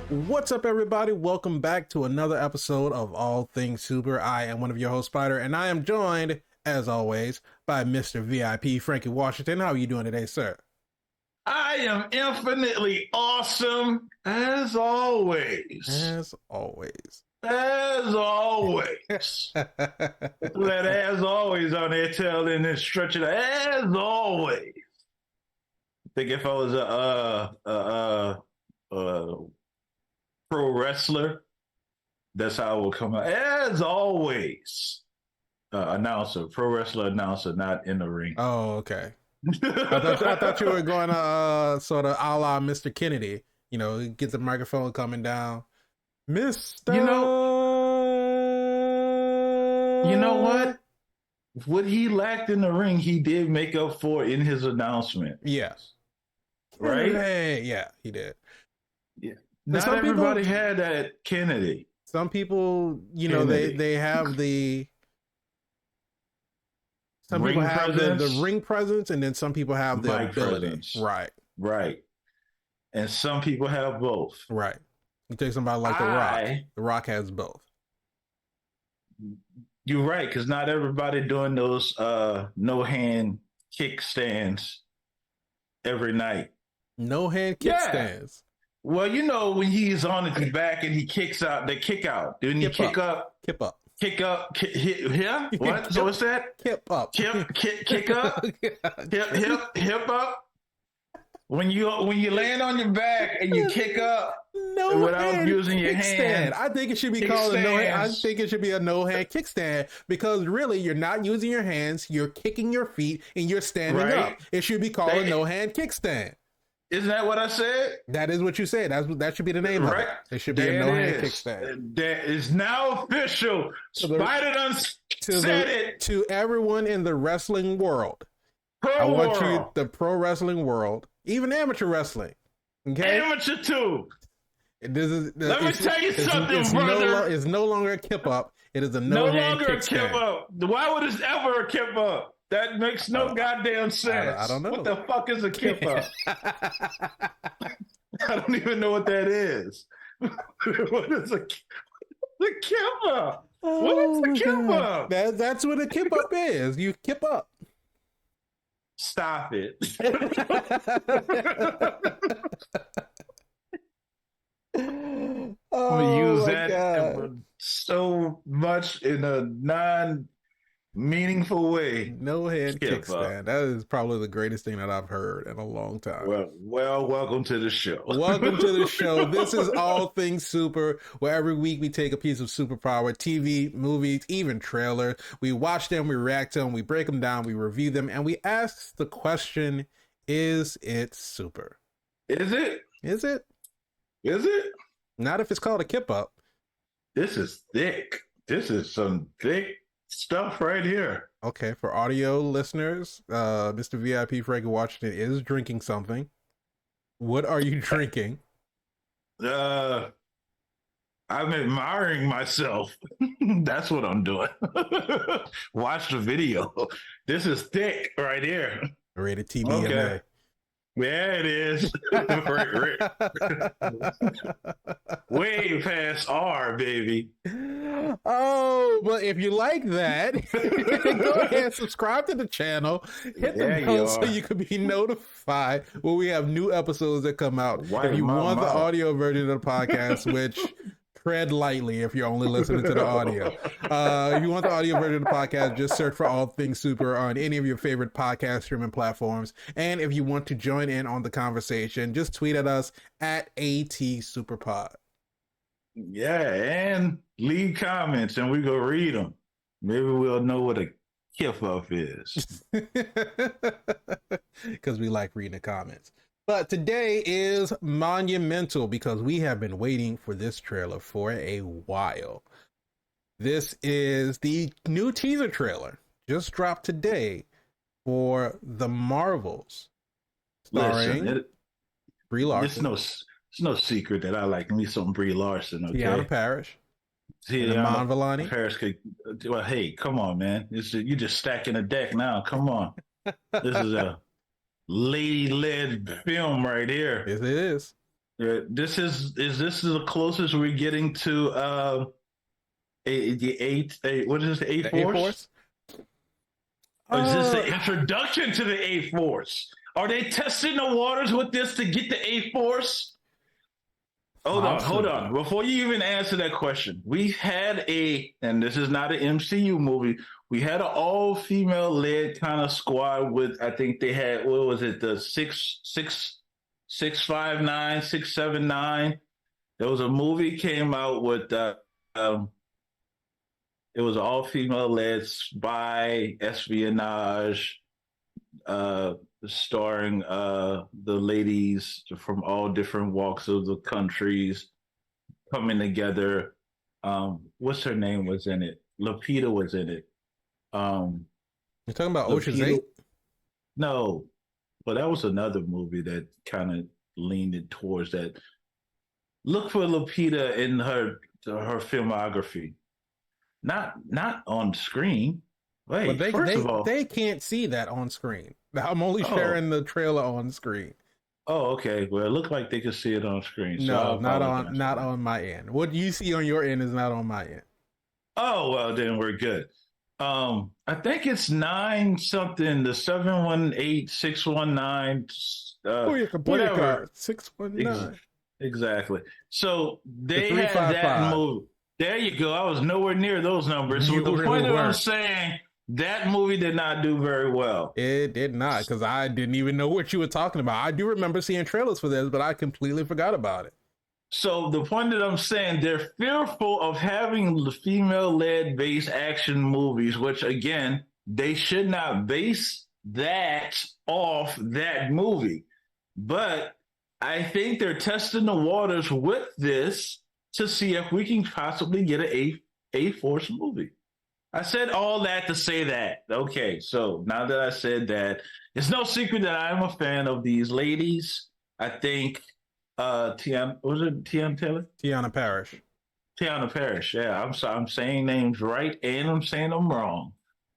What's up, everybody? Welcome back to another episode of All Things Super. I am one of your hosts, Spider, and I am joined, as always, by Mr. VIP, Frankie Washington. How are you doing today, sir? I am infinitely awesome, as always. As always. As always. That as always on there, tell and then stretch it out. As always. I think if I was a pro wrestler, that's how it will come out. As always. Announcer, pro wrestler announcer, not in the ring. Oh, okay. I thought you were going to sort of a la Mr. Kennedy. You know, get the microphone coming down. Mr. You know what? What he lacked in the ring, he did make up for in his announcement. Yes. Right? Hey, yeah, he did. Yeah. Not everybody had that Kennedy. Some people, you know, they have the... Some people have the ring presence, and then some people have the ability. Presence. Right. Right. And some people have both. Right. You take somebody like The Rock. The Rock has both. You're right, because not everybody doing those no-hand kickstands every night. No-hand kickstands? Well, you know, when he's on his back and he kicks out, they kick out. Then you kick up. Kip up. Kick up, yeah. What? So what's that? Kip up. Kick up. Hip up. When you land on your back and you kick up without using your hand. I think it should be called a no-hand. I think it should be a no-hand kickstand because really you're not using your hands. You're kicking your feet and you're standing up. It should be called a no-hand kickstand. Isn't that what I said? That is what you said. That should be the name of it. It should be a no-hand kickstand. That is now official. Spider done said it. To everyone in the wrestling world. The pro wrestling world, even amateur wrestling. Okay? Amateur too. Let me tell you something, brother. It's no longer a kip up. It is a no-hand kickstand. No longer a kip up. Why would it ever a kip up? That makes no goddamn sense. I don't know. What the fuck is a kip up? I don't even know what that is. What is a kip up? What is a kip up? That's what a kip up is. You kip up. Stop it. I'm going to use that so much in a non-meaningful way. No hand kickstand. That is probably the greatest thing that I've heard in a long time. Well, welcome to the show. Welcome to the show. This is All Things Super, where every week we take a piece of superpower, TV, movies, even trailers. We watch them, we react to them, we break them down, we review them, and we ask the question, is it super? Is it? Is it? Is it? Not if it's called a kip up. This is thick. This is some thick stuff right here. Okay, for audio listeners, Mr. VIP Frankie Washington is drinking something. What are you drinking? I'm admiring myself. That's what I'm doing. Watch the video. This is thick right here. Rated TVMA. Okay. Yeah, it is. Way past R, baby. Oh, but if you like that, go ahead and subscribe to the channel. Hit the bell so you can be notified when we have new episodes that come out. If you want the audio version of the podcast, which tread lightly if you're only listening to the audio. If you want the audio version of the podcast, just search for All Things Super on any of your favorite podcast streaming platforms. And if you want to join in on the conversation, just tweet at us at ATSuperPod. Yeah, and leave comments and we go read them. Maybe we'll know what a kip up is. Because we like reading the comments. But today is monumental because we have been waiting for this trailer for a while. This is the new teaser trailer just dropped today for The Marvels, starring Brie Larson. It's no secret that I like me some Brie Larson. Okay, Tiana Parrish, Iman Vellani. Parrish could. Well, hey, come on, man! You're just stacking a deck now. Come on, this is a lady-led film right here. Yes, it is. This is this the closest we're getting to what is this, the A The A Force? Force. Or is this the Uh, introduction to the A Force? Are they testing the waters with this to get the A Force? Hold Possibly. on. Before you even answer that question, we had and this is not an MCU movie. We had an all-female led kind of squad with, I think they had, what was it, the 659, 679. There was a movie came out with, um, it was all female led spy espionage, uh, starring the ladies from all different walks of the countries coming together. What's her name was in it? Lupita was in it. You're talking about Ocean's Lupita, 8? no, but that was another movie that kind of leaned it towards that. Look for Lupita in her filmography, not on screen. Well, Wait, they first they of all, they can't see that on screen. I'm only oh, sharing the trailer on screen. oh, okay. Well, it looked like they could see it on screen, so I No, apologize for not that. on my end. What you see on your end is not on my end. Oh well, then we're good. I think it's nine something, the 718-619, Oh, your computer whatever. card 619. Ex- exactly. So The they had that 355. movie. There you go. I was nowhere near those numbers. So You the really point that I'm were. saying, that movie did not do very well. It did not, because I didn't even know what you were talking about. I do remember seeing trailers for this, but I completely forgot about it. So the point that I'm saying, they're fearful of having the female-led based action movies, which again, they should not base that off that movie. But I think they're testing the waters with this to see if we can possibly get a Force movie. I said all that to say that. Okay, so now that I said that, it's no secret that I'm a fan of these ladies. I think Tiana, was it Tiana Taylor? Tiana Parrish. Tiana Parrish. Yeah, I'm saying names right and I'm saying them wrong.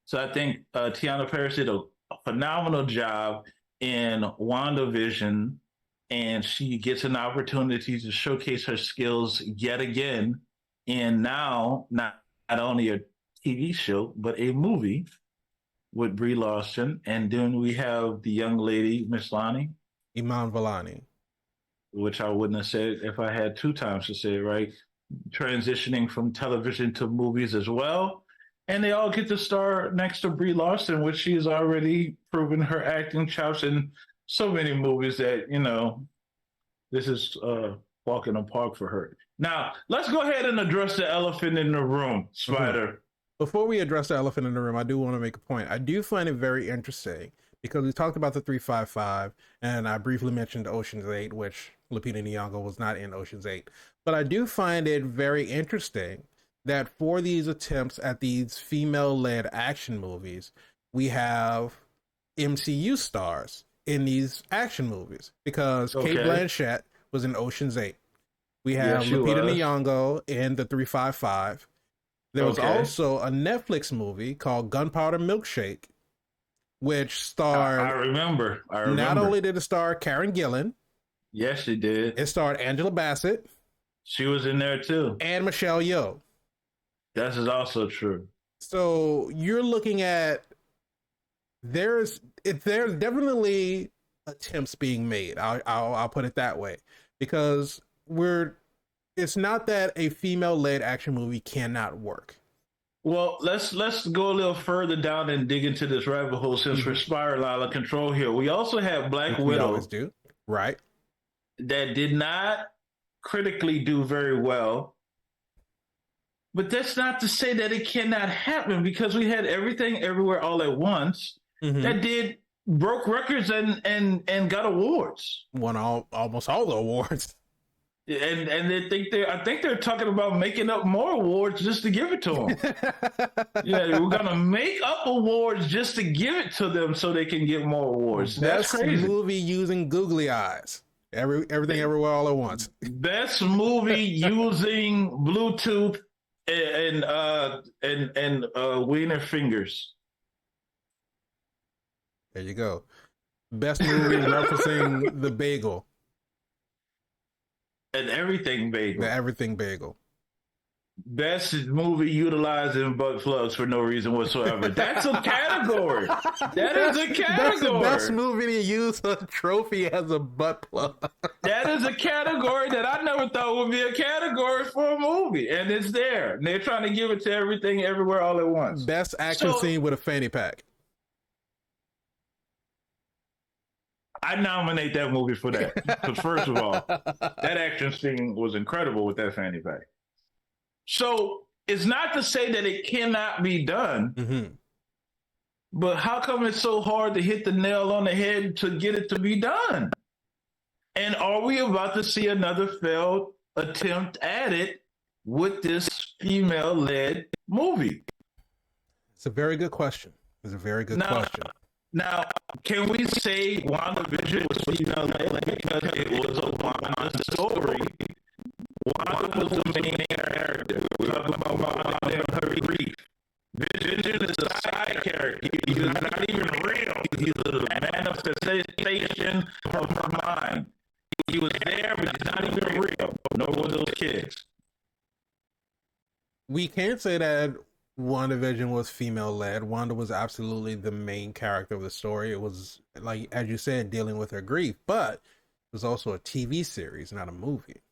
So I think Tiana Parrish did a phenomenal job in WandaVision, and she gets an opportunity to showcase her skills yet again. And now, not only a TV show, but a movie with Brie Larson. And then we have the young lady, Miss Lonnie, Iman Vellani. which I wouldn't have said if I had two times to say it right, transitioning from television to movies as well. And they all get to star next to Brie Larson, which she has already proven her acting chops in so many movies that, this is walk in the park for her. Now, let's go ahead and address the elephant in the room, Mhm. Spider. Before we address the elephant in the room, I do want to make a point. I do find it very interesting because we talked about the 355, and I briefly mentioned Ocean's 8, which Lupita Nyong'o was not in Ocean's 8. But I do find it very interesting that for these attempts at these female-led action movies, we have MCU stars in these action movies because Kate Okay. Blanchett was in Ocean's 8. We Yes, have she Lupita was. Nyong'o in the 355. There was Okay. also a Netflix movie called Gunpowder Milkshake, which I starred, remember. I not remember. only did it star Karen Gillan, Yes, she did. it starred Angela Bassett She was in there too. and Michelle Yeoh. That is also true. So you're looking at there's definitely attempts being made. I'll put it that way because it's not that a female led action movie cannot work. Well, let's go a little further down and dig into this rabbit hole since we're Mm-hmm. spiraling out of control here. We also have Black Which we always Widow do, right? that did not critically do very well. But that's not to say that it cannot happen because we had Everything Everywhere All at Once Mm-hmm. that did broke records and got awards. Won almost all the awards. And I think they're talking about making up more awards just to give it to them. Yeah, we're gonna make up awards just to give it to them so they can get more awards. That's Best crazy. movie using googly eyes. Everything everywhere all at once. Best movie using Bluetooth and wiener fingers. There you go. Best movie referencing the bagel. An everything bagel. The everything bagel. Best movie utilizing butt plugs for no reason whatsoever. That's a category. That is a category. That's the best movie to use a trophy as a butt plug. That is a category that I never thought would be a category for a movie. And it's there. And they're trying to give it to everything, everywhere, all at once. Best action scene with a fanny pack. I nominate that movie for that. Because first of all, that action scene was incredible with that fanny pack. So it's not to say that it cannot be done, mm-hmm. but how come it's so hard to hit the nail on the head to get it to be done? And are we about to see another failed attempt at it with this female-led movie? It's a very good question. It's a very good question. Now, can we say WandaVision was female-led because it was a Wanda story? Wanda was the main character. We're talking about Wanda and her grief. Vision is a side character. He is not even real. He's a manifestation of her mind. He was there, but he's not even real. Nor were those kids. We can't say that WandaVision was female-led. Wanda was absolutely the main character of the story. It was, like, as you said, dealing with her grief, but it was also a TV series, not a movie.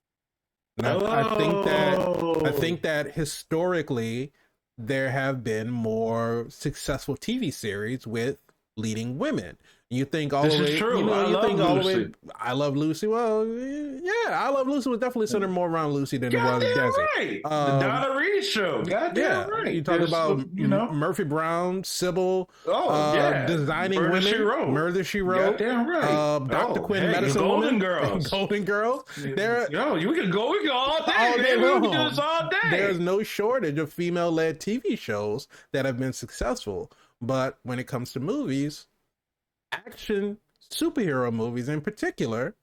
And I think that historically there have been more successful TV series with leading women. You think all the way. This is true. I love Lucy. I Love Lucy. Well, yeah, I Love Lucy was definitely centered more around Lucy than it was Desi. Right. The Donna Reed show. Goddamn right. You talk about Murphy Brown, Sybil, designing Murder, women, Murder She Wrote. Goddamn right. Dr. Quinn, Medicine Golden Woman, Girls. Golden Girls. We can go all day. We can do this all day. There's no shortage of female-led TV shows that have been successful, but when it comes to movies, action superhero movies in particular,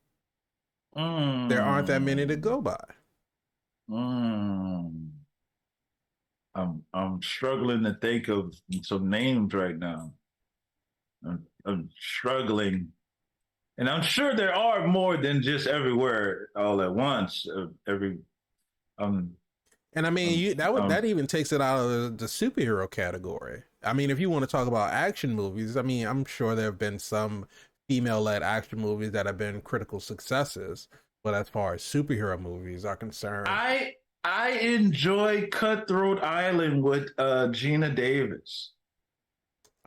there aren't that many to go by. I'm struggling to think of some names right now. I'm struggling, and I'm sure there are more than just everywhere all at once. And I mean, that even takes it out of the superhero category. I mean, if you want to talk about action movies, I mean, I'm sure there have been some female-led action movies that have been critical successes. But as far as superhero movies are concerned, I enjoy Cutthroat Island with Gina Davis.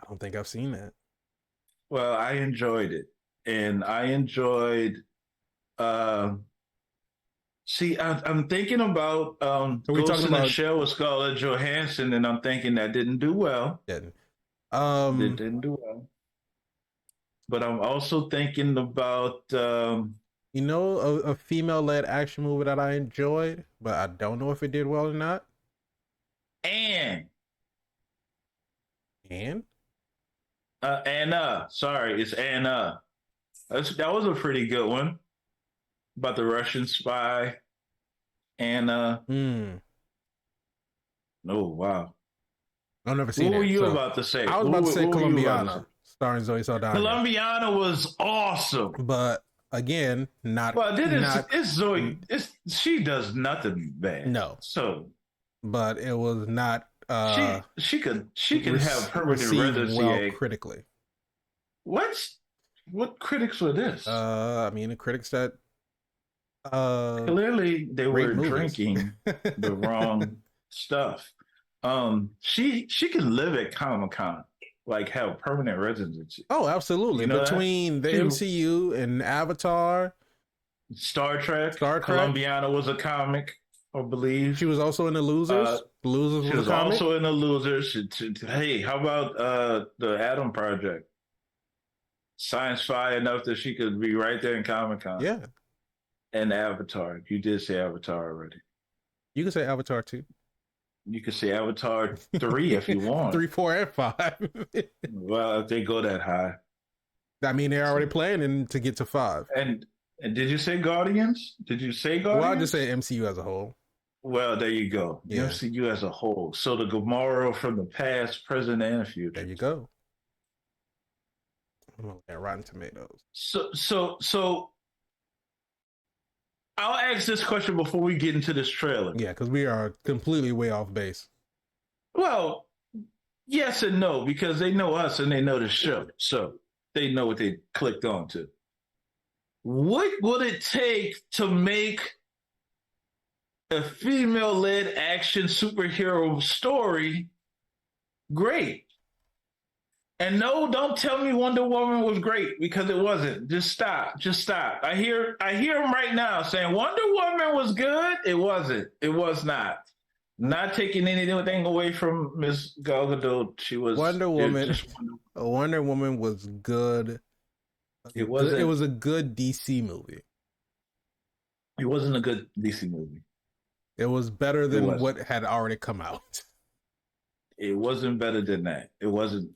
I don't think I've seen that. Well, I enjoyed it, and I enjoyed. See, I'm thinking about Ghost in the Shell with Scarlett Johansson, and I'm thinking that didn't do well. Didn't. It didn't do well. But I'm also thinking about a female-led action movie that I enjoyed, but I don't know if it did well or not. Anne. Sorry, it's Anna. That was a pretty good one. About the Russian spy. Anna. Oh, wow. I've never seen it. What were you about to say? I was about to say Colombiana, starring Zoe Saldana. Colombiana was awesome. But again, not. But it's Zoe. She does nothing bad. No. So. But it was not. She could have permanent residency well critically. What critics were this? I mean, the critics that. Clearly, they were drinking the wrong stuff. She can live at Comic-Con, like have permanent residency. Oh, absolutely. Between the MCU and Avatar, Star Trek, Colombiana was a comic, I believe. She was also in The Losers. The Losers was a comic. Also in The Losers. Hey, how about the Atom Project? Sci-fi enough that she could be right there in Comic-Con. Yeah. And Avatar. You did say Avatar already. You can say Avatar 2. You can say Avatar 3 if you want. 3, 4, and 5. Well, if they go that high. I mean, they're already planning to get to 5. And did you say Guardians? Did you say Guardians? Well, I just say MCU as a whole. Well, there you go. Yeah. MCU as a whole. So the Gamora from the past, present, and future. There you go. I'm looking at Rotten Tomatoes. So I'll ask this question before we get into this trailer. Yeah, because we are completely way off base. Well, yes and no, because they know us and they know the show. So they know what they clicked on to. What would it take to make a female-led action superhero story great? And no, don't tell me Wonder Woman was great, because it wasn't. Just stop. Just stop. I hear him right now saying Wonder Woman was good. It wasn't. It was not. Not taking anything away from Miss Gal Gadot. She was Wonder Woman. Wonder Woman was good. It wasn't. It was a good DC movie. It wasn't a good DC movie. It was better than what had already come out. It wasn't better than that. It wasn't.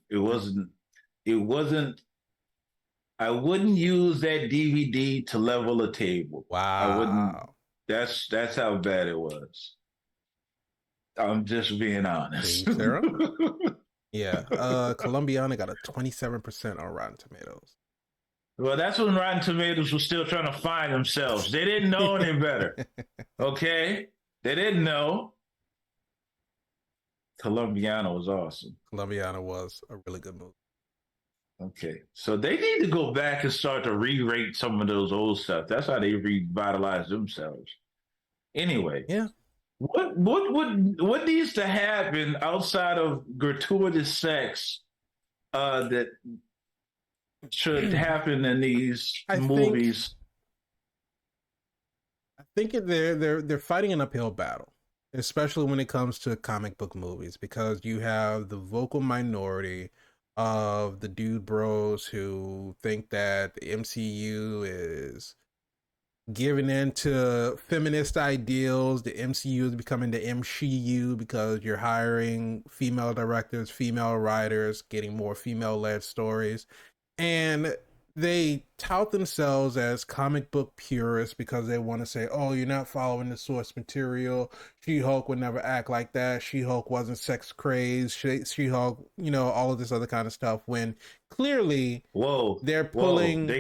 I wouldn't use that DVD to level a table. Wow. I wouldn't. That's how bad it was. I'm just being honest. Sarah? Yeah. Colombiana got a 27% on Rotten Tomatoes. Well, that's when Rotten Tomatoes was still trying to find themselves. They didn't know any better. Okay? They didn't know. Colombiana was awesome. Colombiana was a really good movie. Okay. So they need to go back and start to re-rate some of those old stuff. That's how they revitalize themselves. Anyway. Yeah. What needs to happen outside of gratuitous sex that should happen in these movies? I think they're fighting an uphill battle, especially when it comes to comic book movies, because you have the vocal minority of the dude bros who think that the MCU is giving in to feminist ideals. The MCU is becoming the MCU because you're hiring female directors, female writers, getting more female-led stories. And they tout themselves as comic book purists because they want to say, oh, you're not following the source material. She-Hulk would never act like that. She-Hulk wasn't sex crazed. She-Hulk, all of this other kind of stuff, when clearly they're pulling...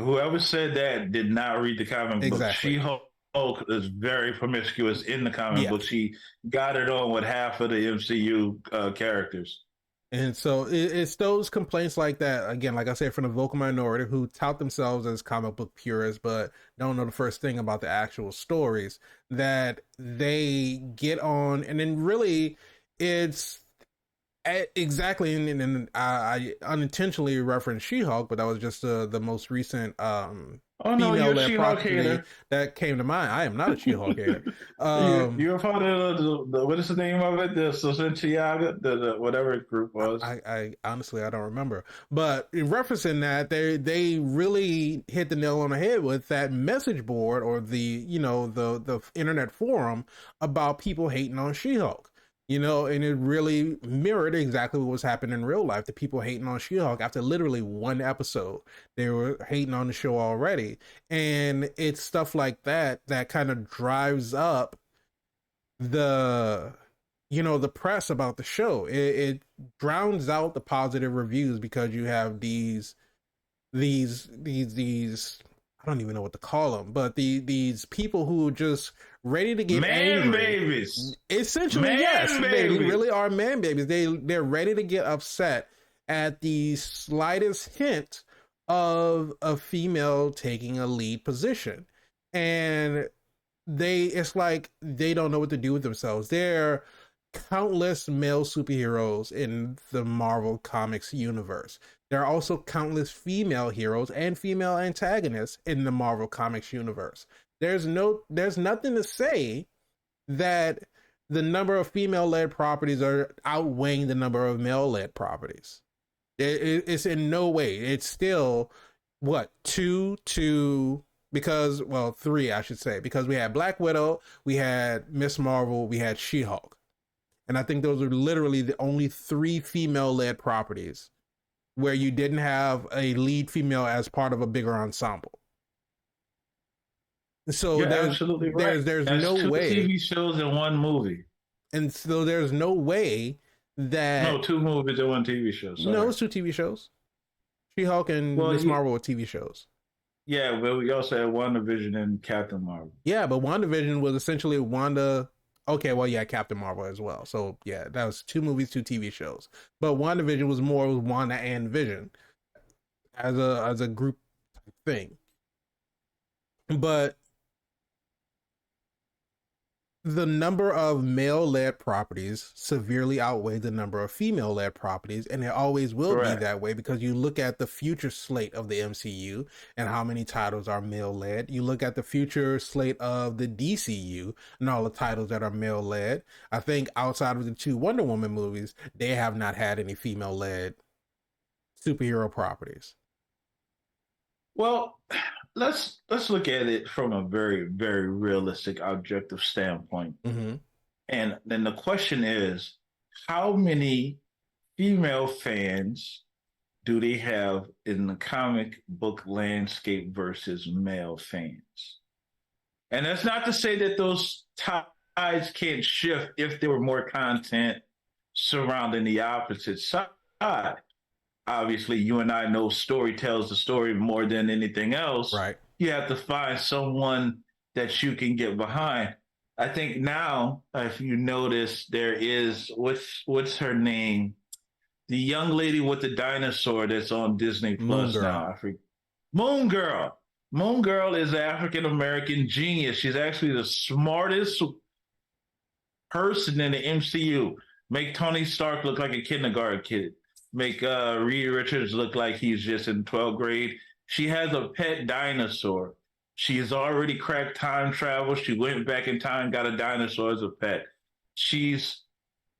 Whoever said that did not read the comic book. She-Hulk is very promiscuous in the comic book. She got it on with half of the MCU characters. And so it's those complaints like that, again, like I said, from the vocal minority who tout themselves as comic book purists, but don't know the first thing about the actual stories, that they get on. And then really it's... Exactly, and I unintentionally referenced She-Hulk, but that was just the most recent female-led property that came to mind. I am not a She-Hulk hater. You're a part of the what is the name of it? The Santiago, the whatever group was. I honestly I don't remember, but in referencing that, they really hit the nail on the head with that message board or the the internet forum about people hating on She-Hulk. And it really mirrored exactly what was happening in real life. The people hating on She-Hulk after literally one episode, they were hating on the show already. And it's stuff like that kind of drives up the press about the show. It drowns out the positive reviews because you have these I don't even know what to call them, but these people who just ready to get angry. Babies. Essentially, yes. They really are man babies. They're ready to get upset at the slightest hint of a female taking a lead position. And it's like they don't know what to do with themselves. There are countless male superheroes in the Marvel Comics universe. There are also countless female heroes and female antagonists in the Marvel Comics universe. There's nothing to say that the number of female-led properties are outweighing the number of male-led properties. It's in no way. It's still, 2 because, 3, I should say, because we had Black Widow, we had Miss Marvel, we had She-Hulk. And I think those are literally the only 3 female-led properties where you didn't have a lead female as part of a bigger ensemble. So there's no way 2 TV shows in 1 movie, and so there's no way that 2 movies and 1 TV show. Sorry. No, it's 2 TV shows. She-Hulk and Miss Marvel were TV shows. Yeah, but we also had WandaVision and Captain Marvel. Yeah, but WandaVision was essentially Wanda. Okay, well, yeah, Captain Marvel as well. So yeah, that was 2 movies, 2 TV shows. But WandaVision was more Wanda and Vision as a group thing. But the number of male-led properties severely outweigh the number of female-led properties, and it always will Correct. be that way because you look at the future slate of the MCU and how many titles are male-led. You look at the future slate of the DCU and all the titles that are male-led. I think outside of the 2 Wonder Woman movies, they have not had any female-led superhero properties. Well, let's look at it from a very, very realistic, objective standpoint. Mm-hmm. And then the question is, how many female fans do they have in the comic book landscape versus male fans? And that's not to say that those tides can't shift if there were more content surrounding the opposite side. Obviously, you and I know story tells the story more than anything else. Right. You have to find someone that you can get behind. I think now, if you notice, there is what's her name? The young lady with the dinosaur that's on Disney Plus now. I forget. Moon Girl. Moon Girl is an African American genius. She's actually the smartest person in the MCU. Make Tony Stark look like a kindergarten kid. Make Reed Richards look like he's just in 12th grade. She has a pet dinosaur. She has already cracked time travel. She went back in time, got a dinosaur as a pet. She's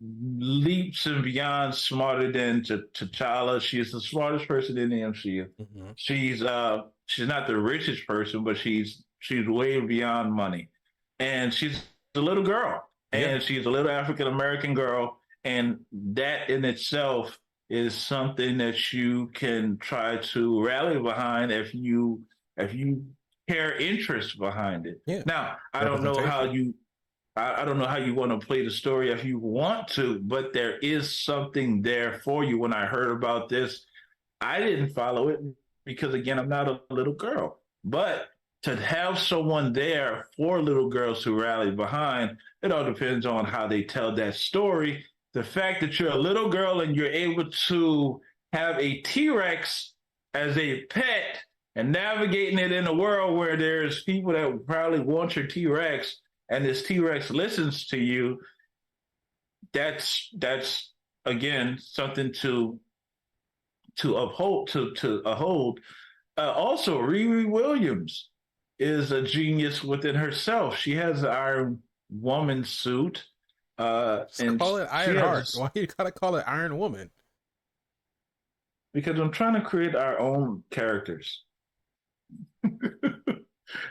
leaps and beyond smarter than T'Challa. She's the smartest person in the MCU. Mm-hmm. She's not the richest person, but she's way beyond money. And she's a little girl. And she's a little African American girl. And that in itself is something that you can try to rally behind if you care interest behind it. Yeah. Now, I don't know how you want to play the story if you want to, but there is something there for you. When I heard about this, I didn't follow it because, again, I'm not a little girl. But to have someone there for little girls to rally behind, it all depends on how they tell that story. The fact that you're a little girl and you're able to have a T-Rex as a pet and navigating it in a world where there's people that probably want your T-Rex and this T-Rex listens to you, that's again something to uphold, to hold. Also, Riri Williams is a genius within herself. She has the Iron Woman suit. And call it Iron Heart. Why you gotta call it Iron Woman? Because I'm trying to create our own characters.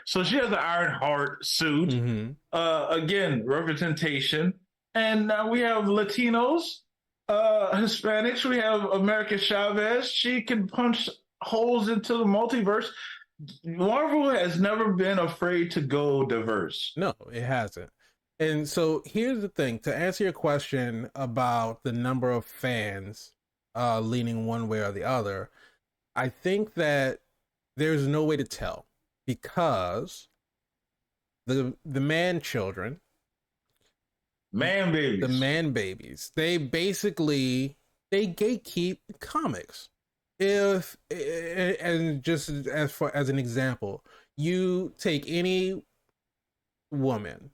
So she has the Iron Heart suit. Mm-hmm. Again, representation. And we have Latinos, Hispanics. We have America Chavez. She can punch holes into the multiverse. Marvel has never been afraid to go diverse. No, it hasn't. And so here's the thing, to answer your question about the number of fans leaning one way or the other, I think that there's no way to tell because the man babies, they gatekeep comics. And just as an example, you take any woman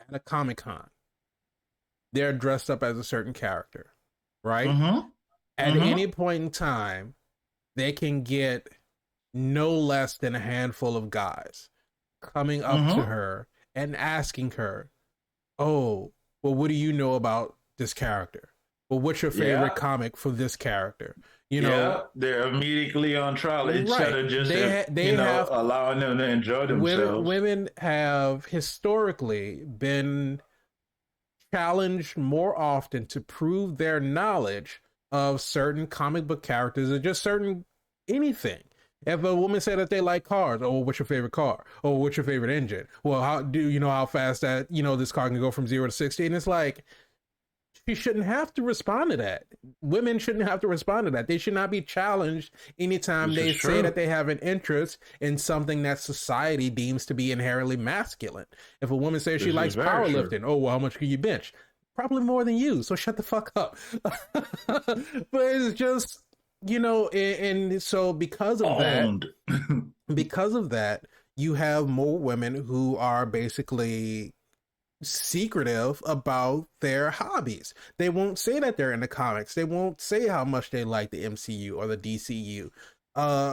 at a Comic-Con, they're dressed up as a certain character, right? Mm-hmm. At any point in time, they can get no less than a handful of guys coming up to her and asking her, oh, well, what do you know about this character? Well, what's your favorite comic for this character? You know, they're immediately on trial instead of just allowing them to enjoy themselves. Women have historically been challenged more often to prove their knowledge of certain comic book characters or just certain anything. If a woman said that they like cars, oh, what's your favorite car? Oh, what's your favorite engine? Well, how do you know how fast that this car can go from 0 to 60? And it's like, she shouldn't have to respond to that. Women shouldn't have to respond to that. They should not be challenged anytime they say that they have an interest in something that society deems to be inherently masculine. If a woman says she likes powerlifting, oh, well, how much can you bench? Probably more than you, so shut the fuck up. But it's just, you know, and so because of that, you have more women who are basically secretive about their hobbies. They won't say that they're into comics. They won't say how much they like the MCU or the DCU.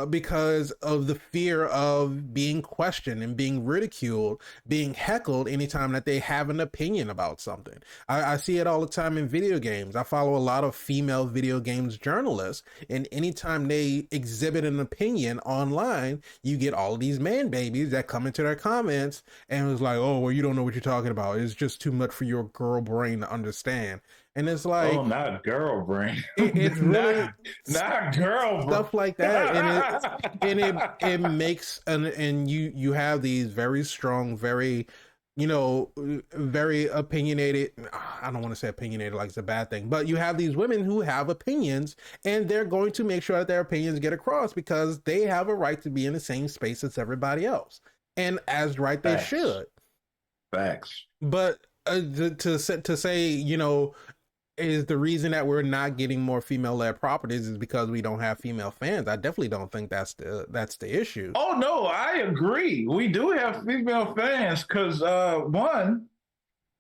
Because of the fear of being questioned and being ridiculed, being heckled anytime that they have an opinion about something. I see it all the time in video games. I follow a lot of female video games journalists, and anytime they exhibit an opinion online, you get all of these man babies that come into their comments and it's like, oh, well, you don't know what you're talking about. It's just too much for your girl brain to understand. And it's like, oh, not girl brain. It's really not girl brain. Stuff like that, it makes and you have these very strong, very, you know, very opinionated. I don't want to say opinionated like it's a bad thing, but you have these women who have opinions, and they're going to make sure that their opinions get across because they have a right to be in the same space as everybody else, and as right they should. Facts. But to say, you know, is the reason that we're not getting more female-led properties is because we don't have female fans. I definitely don't think that's the issue. Oh no, I agree. We do have female fans because one,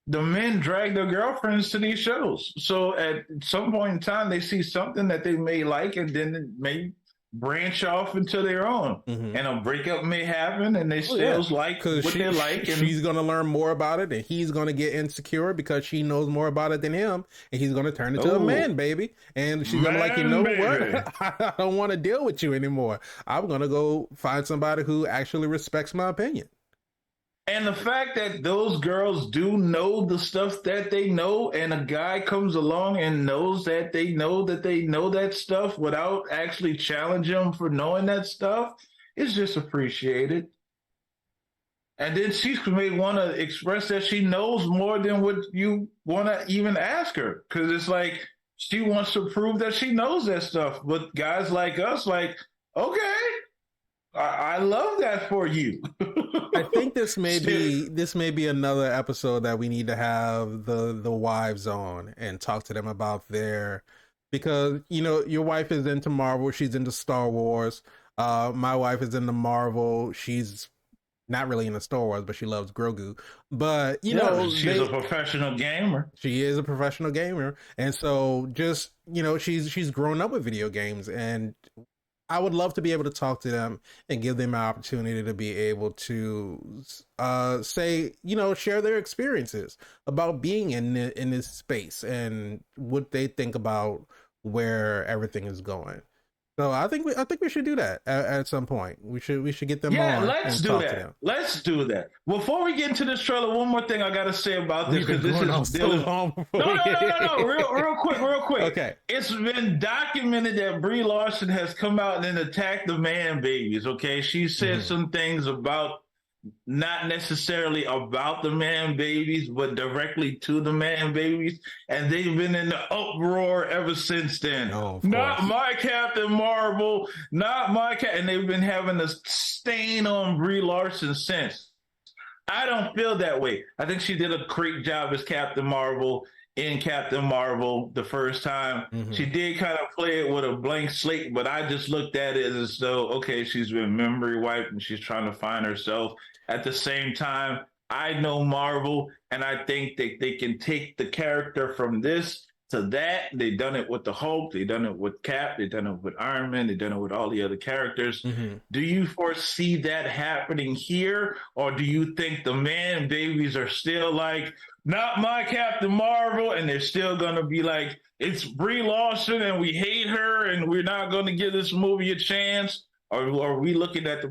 the men drag their girlfriends to these shows. So at some point in time, they see something that they may like, and then it may branch off into their own, and a breakup may happen, and they still like what they like, and she's going to learn more about it, and he's going to get insecure because she knows more about it than him, and he's going to turn into a man baby, and she's going to be like, you know what, I don't want to deal with you anymore. I'm going to go find somebody who actually respects my opinion. And the fact that those girls do know the stuff that they know, and a guy comes along and knows that they know that stuff without actually challenging them for knowing that stuff, is just appreciated. And then she may want to express that she knows more than what you want to even ask her, because it's like she wants to prove that she knows that stuff. But guys like us, like, okay, I love that for you. I think this may be another episode that we need to have the wives on and talk to them about because, you know, your wife is into Marvel, she's into Star Wars. My wife is into Marvel. She's not really into Star Wars, but she loves Grogu. But you know, she's a professional gamer. She is a professional gamer, and so just, you know, she's grown up with video games, and I would love to be able to talk to them and give them an opportunity to be able to say, you know, share their experiences about being in this space and what they think about where everything is going. So I think we should do that at some point. We should get them on. Yeah, let's do that. Let's do that. Before we get into this trailer, one more thing I got to say about this, because this is so long. No. Real quick. Okay. It's been documented that Brie Larson has come out and attacked the man babies. Okay, she said some things about, not necessarily about the man babies, but directly to the man babies, and they've been in the uproar ever since then. Not my Captain Marvel, not my and they've been having a stain on Brie Larson since. I don't feel that way. I think she did a great job as Captain Marvel in Captain Marvel the first time. She did kind of play it with a blank slate, but I just looked at it as though, okay, she's been memory wiped and she's trying to find herself. At the same time, I know Marvel, and I think that they can take the character from this to that. They've done it with the Hulk, they've done it with Cap, they've done it with Iron Man, they've done it with all the other characters. Do you foresee that happening here, or do you think the man babies are still like, not my Captain Marvel, and they're still going to be like, it's Brie Larson and we hate her and we're not going to give this movie a chance? Or are we looking at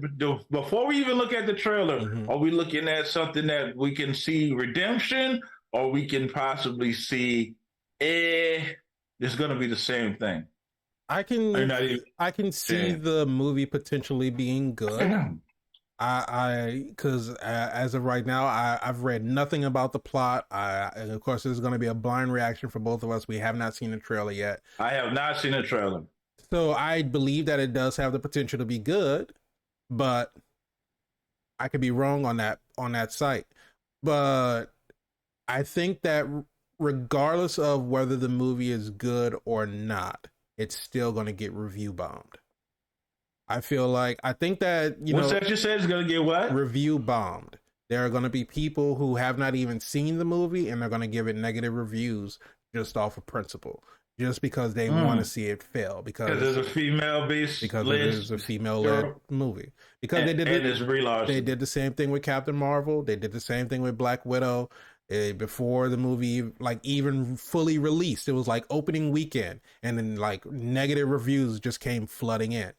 before we even look at the trailer, are we looking at something that we can see redemption, or we can possibly see, it's going to be the same thing? I can see the movie potentially being good. Because as of right now, I've read nothing about the plot. And of course, this is going to be a blind reaction for both of us. We have not seen the trailer yet. I have not seen a trailer. So I believe that it does have the potential to be good, but I could be wrong on that site. But I think that regardless of whether the movie is good or not, it's still going to get review bombed. I think that, What's that you said is going to get what? Review bombed. There are going to be people who have not even seen the movie and they're going to give it negative reviews just off of principle, just because they want to see it fail. Because there's a female beast. Because it is a female-led movie. Because they did the same thing with Captain Marvel. They did the same thing with Black Widow. Before the movie even fully released, it was like opening weekend, and then negative reviews just came flooding in.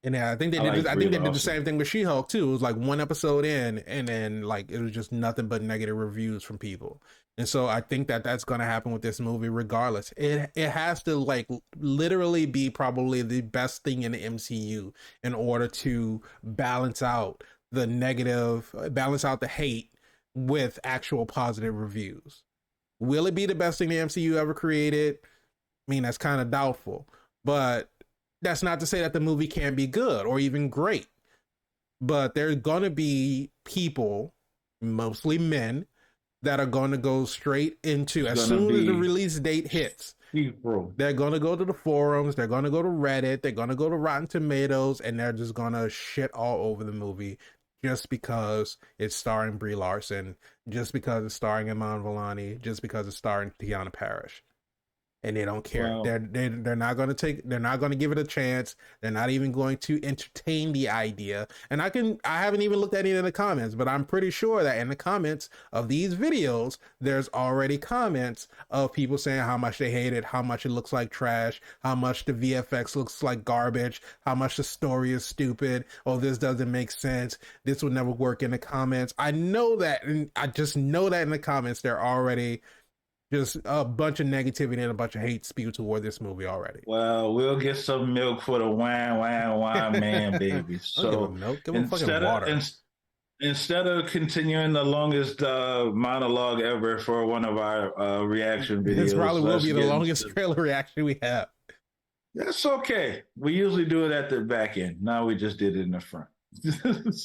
And I think they did. I think they did the same thing with She-Hulk too. It was like one episode in, and then it was just nothing but negative reviews from people. And so I think that that's going to happen with this movie, regardless. It has to literally be probably the best thing in the MCU in order to balance out the negative, balance out the hate with actual positive reviews. Will it be the best thing the MCU ever created? I mean, that's kind of doubtful, but that's not to say that the movie can't be good or even great. But there's going to be people, mostly men, that are going to go straight into, as soon as the release date hits, they're going to go to the forums, they're going to go to Reddit, they're going to go to Rotten Tomatoes, and they're just going to shit all over the movie just because it's starring Brie Larson, just because it's starring Iman Vellani, just because it's starring Tiana Parrish. And they don't care. Wow. They're not going to give it a chance. They're not even going to entertain the idea. And I haven't even looked at any of the comments, but I'm pretty sure that in the comments of these videos, there's already comments of people saying how much they hate it, how much it looks like trash, how much the VFX looks like garbage, how much the story is stupid. Oh, this doesn't make sense. This would never work in the comments. I know that, and I just know that in the comments, they're already just a bunch of negativity and a bunch of hate spewed toward this movie already. Well, we'll get some milk for the wine man, baby. So give him fucking water. Instead of continuing the longest monologue ever for one of our reaction videos, this probably will be the longest trailer reaction we have. That's okay. We usually do it at the back end. Now we just did it in the front.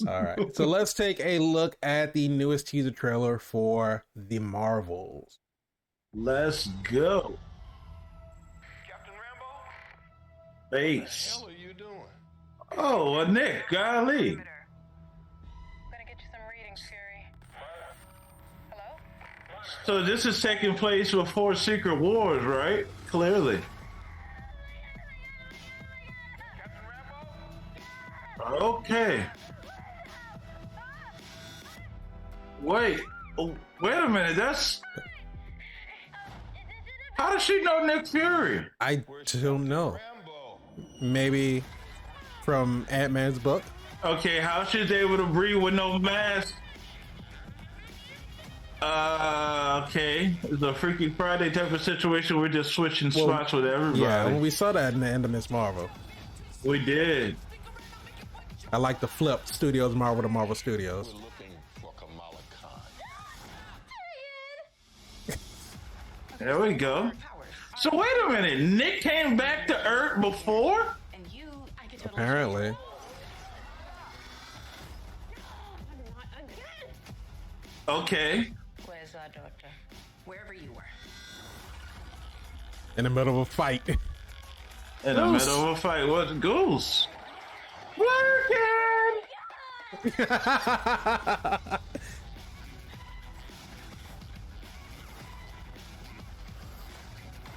All right. So let's take a look at the newest teaser trailer for The Marvels. Let's go. Captain Rambo? Base. What the hell are you doing? Oh, Nick, golly. I'm gonna get you some readings, Fury. Hello? So this is taking place before Secret Wars, right? Clearly. Captain Rambo? Okay. Wait. Oh, wait a minute. That's... How does she know Nick Fury? I don't know. Maybe from Ant-Man's book. Okay, how she's able to breathe with no mask? Okay. It's a Freaky Friday type of situation. We're just switching spots with everybody. Yeah, when we saw that in the end of Miss Marvel. We did. I like the flip Studios Marvel to Marvel Studios. There we go. So wait a minute, Nick came back to Earth before? Apparently. Okay. Where's our daughter? Wherever you were. In the middle of a fight. In the middle of a fight. What? Goose? Working!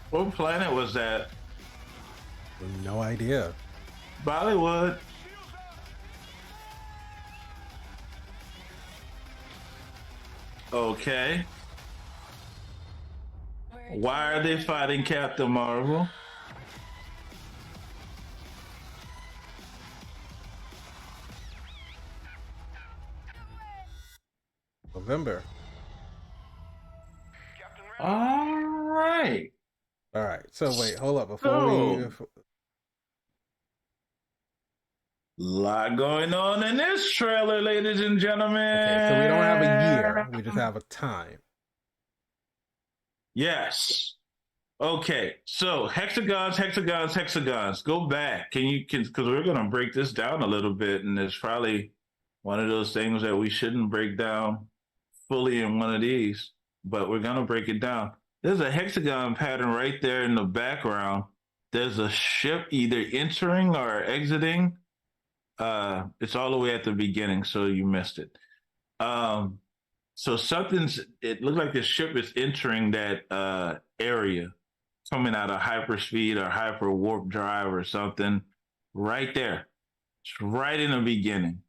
What planet was that? No idea. Bollywood. Okay. Why are they fighting Captain Marvel? November. All right. All right. So wait, hold up. Before we Lot going on in this trailer, ladies and gentlemen. Okay, so we don't have a year. We just have a time. Yes. Okay. So hexagons. Go back. Because we're gonna break this down a little bit, and it's probably one of those things that we shouldn't break down fully in one of these, but we're gonna break it down. There's a hexagon pattern right there in the background. There's a ship either entering or exiting. It's all the way at the beginning, so you missed it. So it looks like the ship is entering that area, coming out of hyperspeed or hyper warp drive or something. Right there. It's right in the beginning.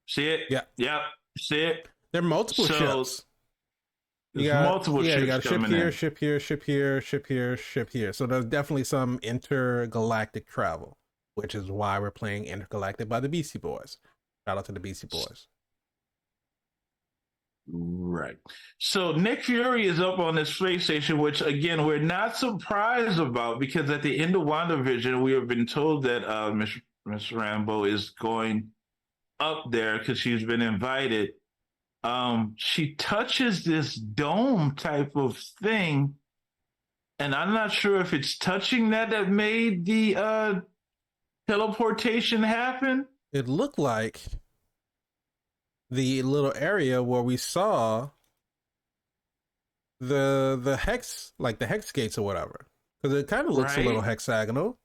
See it? Yeah. Yep. See it? There are multiple ships. There's multiple ships. You got ship coming here, in. ship here, ship here, ship here, ship here. So there's definitely some intergalactic travel, which is why we're playing Intergalactic by the Beastie Boys. Shout out to the Beastie Boys. Right. So Nick Fury is up on this space station, which again we're not surprised about because at the end of WandaVision we have been told that Miss Rambo is going up there because she's been invited. She touches this dome type of thing, and I'm not sure if it's touching that made the teleportation happen. It looked like the little area where we saw the hex, like the hex gates or whatever, because it kind of looks a little hexagonal.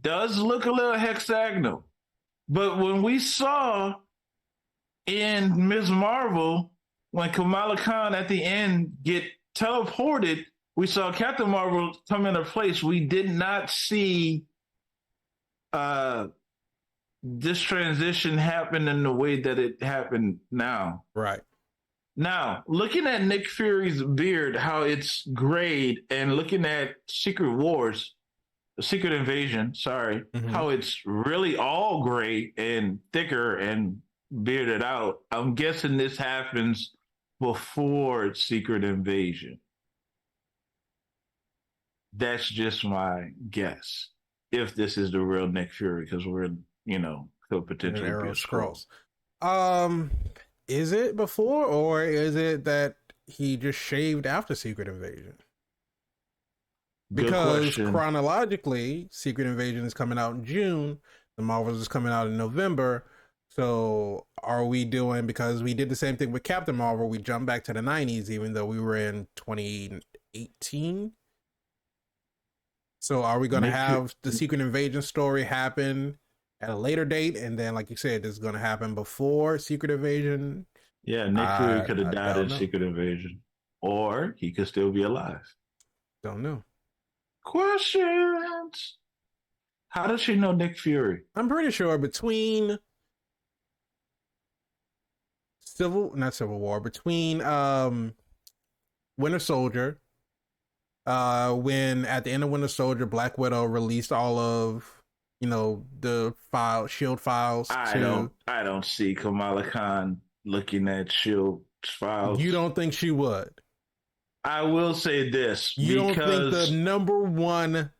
Does look a little hexagonal, but when we saw in Ms. Marvel, when Kamala Khan at the end get teleported, we saw Captain Marvel come into place. We did not see this transition happen in the way that it happened now. Right. Now, looking at Nick Fury's beard, how it's grayed, and looking at Secret Invasion, how it's really all gray and thicker and bearded out. I'm guessing this happens before Secret Invasion. That's just my guess. If this is the real Nick Fury, because we're, could potentially be a Skrull. Is it before, or is it that he just shaved after Secret Invasion? Because chronologically, Secret Invasion is coming out in June, the Marvels is coming out in November. So are we doing, because we did the same thing with Captain Marvel, we jumped back to the 90s, even though we were in 2018? So are we going to have the Secret Invasion story happen at a later date? And then, like you said, this is going to happen before Secret Invasion? Yeah, Nick Fury could have died in Secret Invasion. Or he could still be alive. Don't know. Questions. How does she know Nick Fury? I'm pretty sure between between Winter Soldier, when at the end of Winter Soldier, Black Widow released all of the Shield files. I don't see Kamala Khan looking at Shield files. You don't think she would? I will say this. You don't think the number one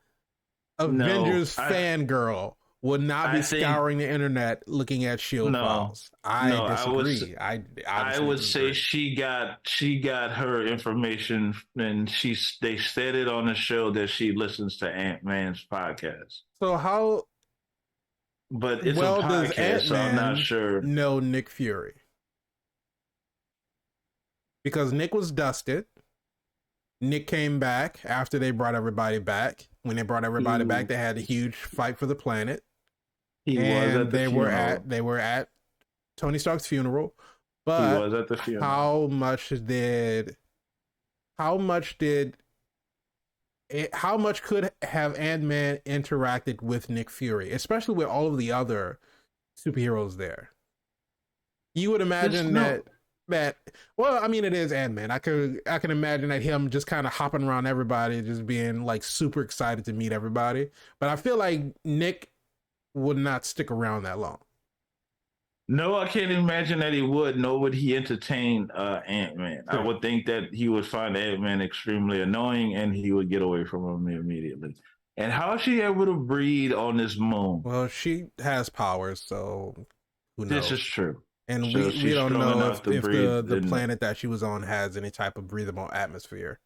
Avengers fangirl would not be scouring the internet looking at Shield files? I disagree. I would say she got her information, and they said it on the show that she listens to Ant-Man's podcast. So how? But it's a podcast, so I'm not sure. No, Nick Fury, because Nick was dusted. Nick came back after they brought everybody back. When they brought everybody back, they had a huge fight for the planet. They were at Tony Stark's funeral. But he was at the funeral. How much could have Ant-Man interacted with Nick Fury, especially with all of the other superheroes there? You would imagine that well, I mean, it is Ant-Man. I can imagine that him just kind of hopping around everybody, just being like super excited to meet everybody. But I feel like Nick would not stick around that long. No, I can't imagine that he would. Nor would he entertain Ant-Man. Sure. I would think that he would find Ant-Man extremely annoying and he would get away from him immediately. And how is she able to breathe on this moon? Well, she has powers, so who This is knows? true. And So we she's don't strong know enough to if breathe the in. planet that she was on has any type of breathable atmosphere.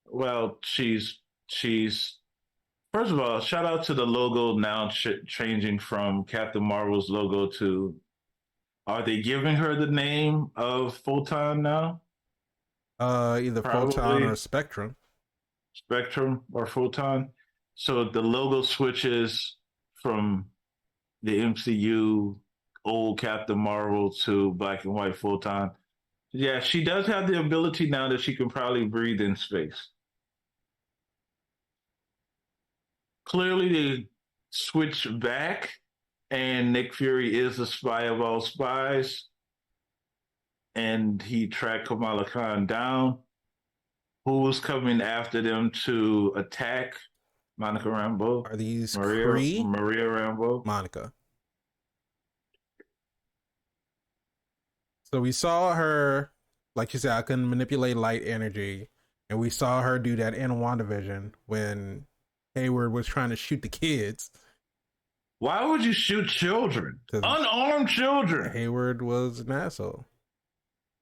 Well, she's first of all, shout out to the logo now changing from Captain Marvel's logo to. Are they giving her the name of Photon now? Either Photon or Probably Spectrum. Spectrum or Photon. So the logo switches from the MCU old Captain Marvel to black and white Photon. Yeah, she does have the ability now that she can probably breathe in space. Clearly, they switch back, and Nick Fury is the spy of all spies, and he tracked Kamala Khan down, who was coming after them to attack Monica Rambeau. Are these Maria Kree? Maria Rambeau. Monica. So we saw her, like you said, I can manipulate light energy, and we saw her do that in WandaVision when Hayward was trying to shoot the kids. Why would you shoot children? 'Cause Unarmed children. Hayward was an asshole.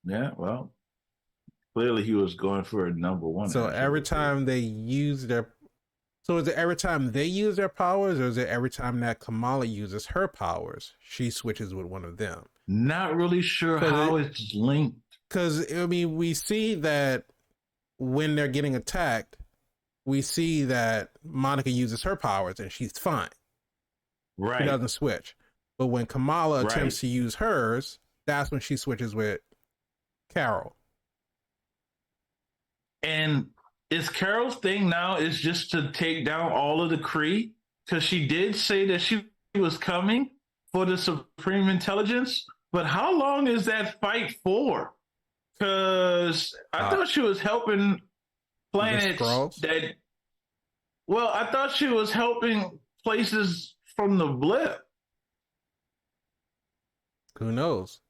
Yeah, well, clearly he was going for a number one. So every time they use their, so is it every time they use their powers, or is it every time that Kamala uses her powers, she switches with one of them? Not really sure how it's linked. Because I mean, we see that when they're getting attacked, we see that Monica uses her powers and she's fine. Right. She doesn't switch. But when Kamala Right. attempts to use hers, that's when she switches with Carol. And is Carol's thing now is just to take down all of the Kree? Because she did say that she was coming for the Supreme Intelligence. But how long is that fight for? Because I thought she was helping planets that. Well, I thought she was helping places from the blip. Who knows?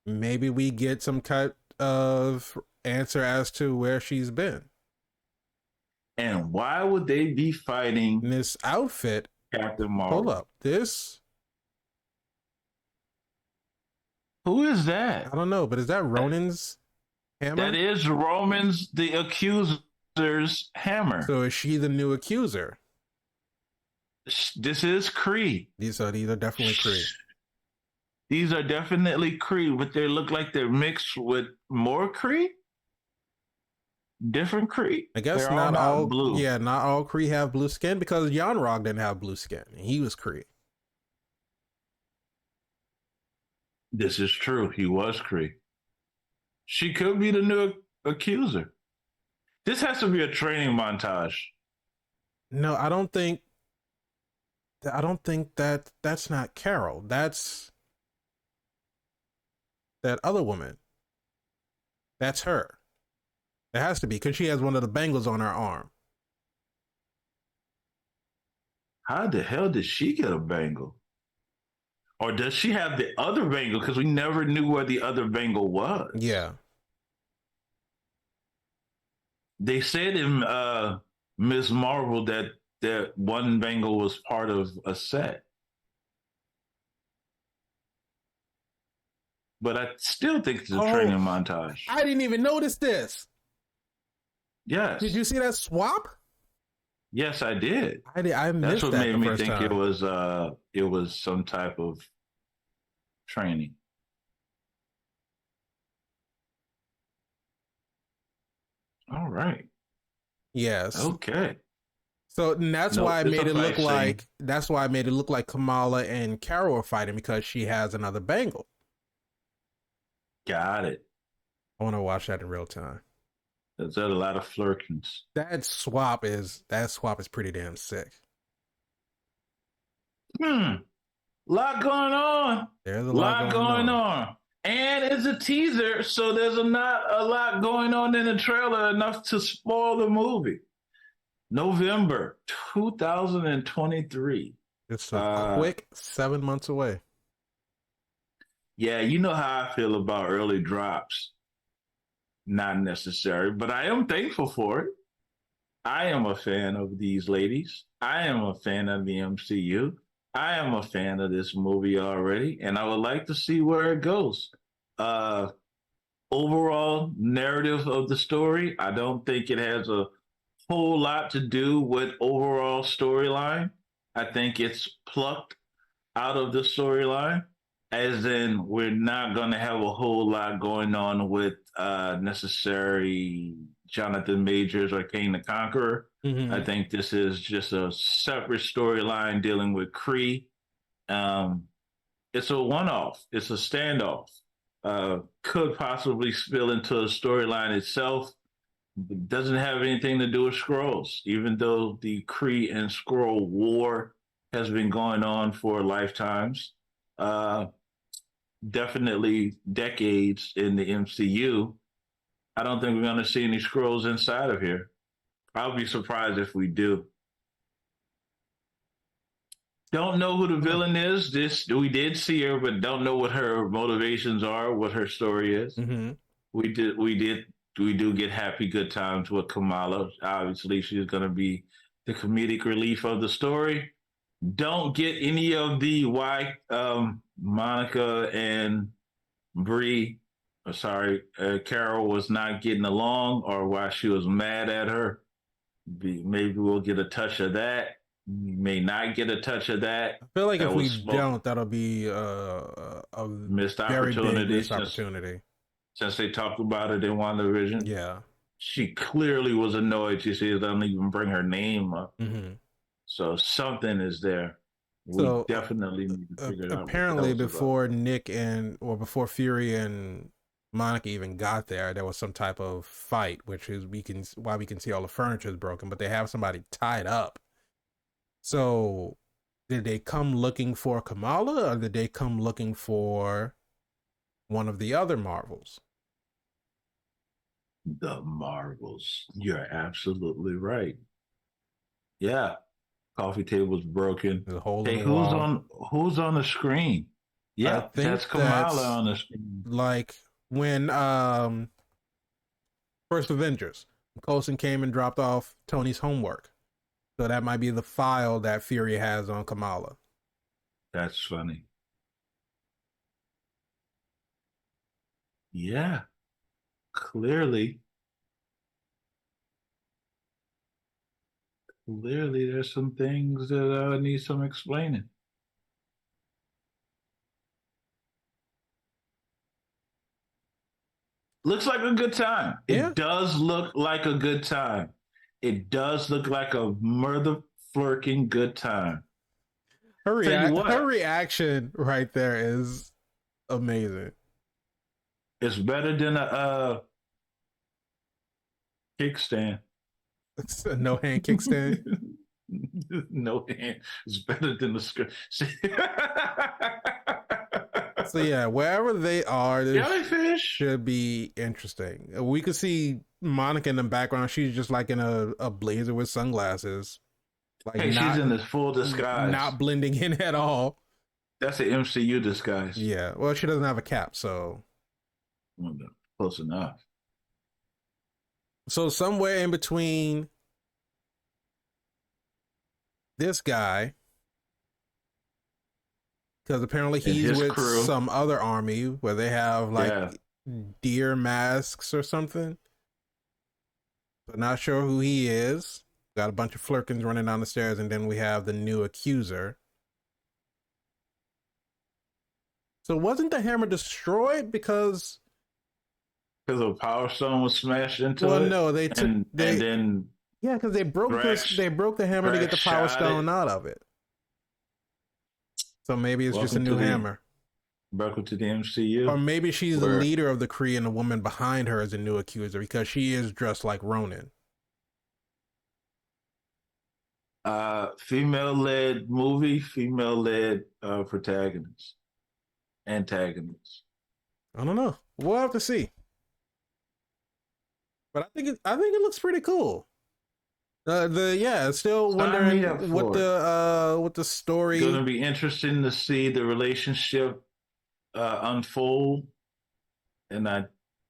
Maybe we get some kind of answer as to where she's been. And why would they be fighting this outfit? Captain Marvel. Hold up. This. Who is that? I don't know, but is that Ronin's hammer? That is Roman's, the accuser's hammer. So is she the new accuser? This is Kree. These are definitely Kree. These are definitely Kree, but they look like they're mixed with more Kree. Different Kree. I guess not all blue. Yeah, not all Kree have blue skin because Yanrog didn't have blue skin. He was Kree. This is true. He was Kree. She could be the new accuser. This has to be a training montage. No, I don't think that that's not Carol. That's that other woman. That's her. It has to be because she has one of the bangles on her arm. How the hell did she get a bangle? Or does she have the other bangle? Because we never knew where the other bangle was. Yeah. They said in Ms. Marvel that one bangle was part of a set. But I still think it's a training montage. I didn't even notice this. Yes. Did you see that swap? Yes, I did. I missed That's what that made the me first think time. it was some type of training. All right. Yes. Okay. So that's why I made it look like Kamala and Carol are fighting because she has another bangle. Got it. I want to watch that in real time. There's a lot of flirkins. That swap is pretty damn sick. Lot going on. There's a lot going on. And it's a teaser, so there's not a lot going on in the trailer enough to spoil the movie. November 2023. It's a quick 7 months away. Yeah, you know how I feel about early drops. Not necessary, but I am thankful for it. I am a fan of these ladies. I am a fan of the MCU. I am a fan of this movie already, and I would like to see where it goes. Uh, Overall narrative of the story, I don't think it has a whole lot to do with overall storyline. I think it's plucked out of the storyline, as in we're not going to have a whole lot going on with necessary Jonathan Majors or Kane the Conqueror. I Mm-hmm. think this is just a separate storyline dealing with Kree. Um, it's a one-off. It's a standoff. Could possibly spill into a storyline itself. It doesn't have anything to do with Skrulls, even though the Kree and Skrull war has been going on for lifetimes. Uh, Definitely decades in the MCU. I don't think we're going to see any Skrulls inside of here. I'll be surprised if we do. Don't know who the villain is. This we did see her, but don't know what her motivations are, what her story is. Mm-hmm. We do get happy good times with Kamala. Obviously, she's going to be the comedic relief of the story. Don't get any of the why Monica and Bree, Carol was not getting along, or why she was mad at her. Maybe we'll get a touch of that. We may not get a touch of that. I feel like That if we was don't, that'll be a missed very big opportunity missed opportunity. since they talked about it in WandaVision. Yeah. She clearly was annoyed. She says, "I don't even bring her name up." Mm-hmm. So something is there. We So definitely need to figure out what the hell apparently, it's about. before Fury and Monica even got there, there was some type of fight, which is we can see all the furniture is broken, but they have somebody tied up. So did they come looking for Kamala, or did they come looking for one of the other Marvels? The Marvels. You're absolutely right. Yeah, coffee table's broken. There's a hole in Hey, the wall. who's on the screen? I Yep, think that's Kamala that's on the screen. like when First Avengers, Coulson came and dropped off Tony's homework. So that might be the file that Fury has on Kamala. That's funny. Yeah, clearly, clearly, there's some things that need some explaining. Looks like a good time. Yeah. It does look like a good time. It does look like a mother flirking good time. Tell you Her what, reaction right there is amazing. it's better than a kickstand. It's a no hand kickstand. No hand. It's better than the skirt. So yeah, wherever they are, this Jellyfish should be interesting. We could see Monica in the background. She's just like in a blazer with sunglasses. Like hey, she's in this full disguise. Not blending in at all. That's an MCU disguise. Yeah. Well, she doesn't have a cap, so Close enough. So somewhere in between this guy, because apparently he's with crew. some other army where they have like deer masks or something. But not sure who he is. Got a bunch of flirkins running down the stairs, and then we have the new accuser. So wasn't the hammer destroyed because a power stone was smashed into it? Well, no, they took and then yeah, because they broke the hammer to get the power stone out of it. So maybe it's just a new hammer. Welcome to the MCU. Or maybe she's the leader of the Kree and the woman behind her is a new accuser because she is dressed like Ronin. Female-led movie, female-led protagonist, antagonist. I don't know. We'll have to see. But I think it looks pretty cool. Still wondering what the story. It's going to be interesting to see the relationship unfold, and I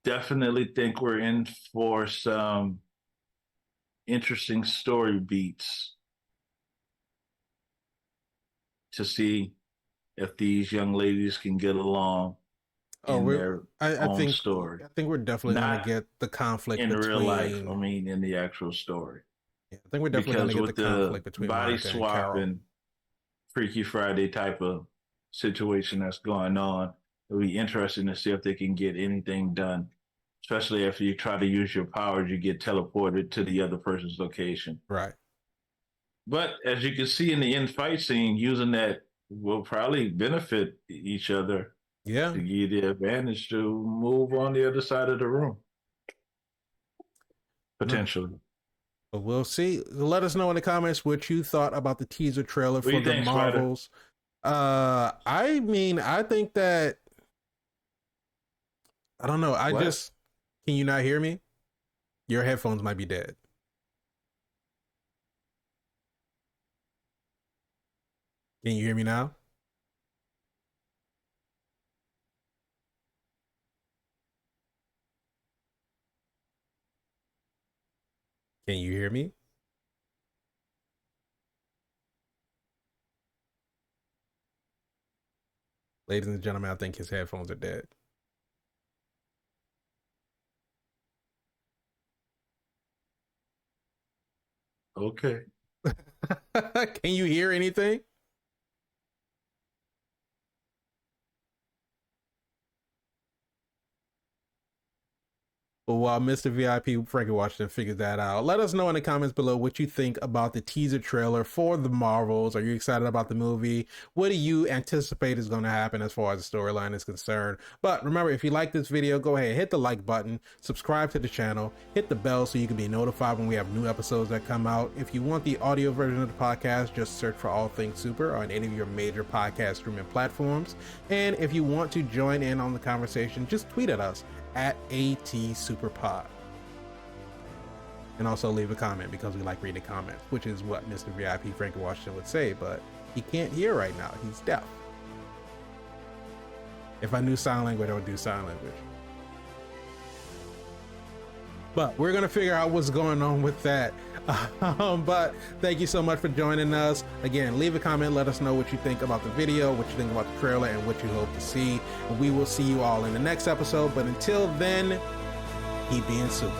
definitely think we're in for some interesting story beats to see if these young ladies can get along Oh, in their I own think story. I think we're definitely going to Not get the conflict in real life. between. I mean, in the actual story. Yeah, I think we're definitely going to Because get the with the conflict between body Monica and swap Carol. and Freaky Friday type of situation that's going on, it'll be interesting to see if they can get anything done. Especially if you try to use your powers, you get teleported to the other person's location. Right. But as you can see in the end fight scene, using that will probably benefit each other Yeah. to give you the advantage to move on the other side of the room. Potentially. But we'll see. Let us know in the comments what you thought about the teaser trailer What do for you the think, Spider? Marvels. I mean, I think that I don't know. Can you not hear me? Your headphones might be dead. Can you hear me now? Can you hear me? Ladies and gentlemen, I think his headphones are dead. Okay. Can you hear anything? But while Mr. VIP Frankie Washington figures that out, let us know in the comments below what you think about the teaser trailer for the Marvels. Are you excited about the movie? What do you anticipate is going to happen as far as the storyline is concerned? But remember, if you like this video, go ahead, hit the like button, subscribe to the channel, hit the bell so you can be notified when we have new episodes that come out. If you want the audio version of the podcast, just search for All Things Super on any of your major podcast streaming platforms. And if you want to join in on the conversation, just tweet at us at ATSuperPod. And also leave a comment because we like reading comments, which is what Mr. VIP Frankie Washington would say, but he can't hear right now. He's deaf. If I knew sign language, I would do sign language. But we're gonna figure out what's going on with that. But thank you so much for joining us. Again, leave a comment, let us know what you think about the video, what you think about the trailer, and what you hope to see. And we will see you all in the next episode. But until then, keep being super.